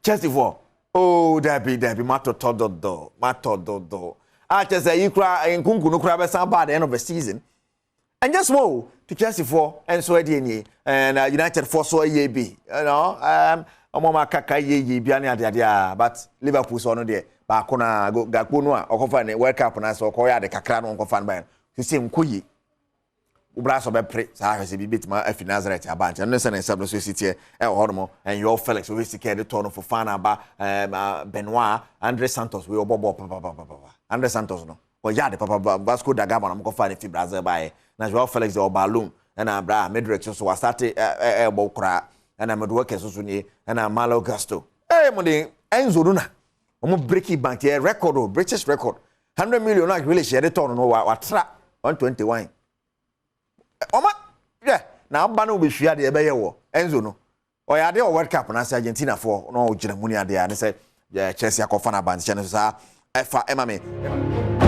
Chelsea for. Oh, Debbie, matododo. I just say you cry in Kunku no cry by the end of the season. And just more to Chelsea for and so and United for so ye be. You know, Mama Kaka ye biania dia, but Liverpool so no there. But kona go Gakunwa or confine World Cup and I saw Koya the Kakran on confine by. You see Mkuyi. Ubraso be pre sa se bi betima afi Nazareth abanche no se na esablo so city e hodomo and your Felix we see the turn for fan aba Benoit Andre Santos we obobo papa Andre Santos no ko yade papa Vasco da Gama na mo fa ne fi Brazil bae na Joao Felix the balloon na Abra Medrex so wa start bo kra na Medwork so ni na Malo Gusto mo de Enzo Luna mo breaking bank record British record 100 million like really share the turn no wa tra 121 Oma, yeah. Now, Bano will share the Abayo, Enzo no. Or are they World Cup and Argentina for no Germany? They say, yeah, Chelsea, Kofana, Band, Channel, F. Emma.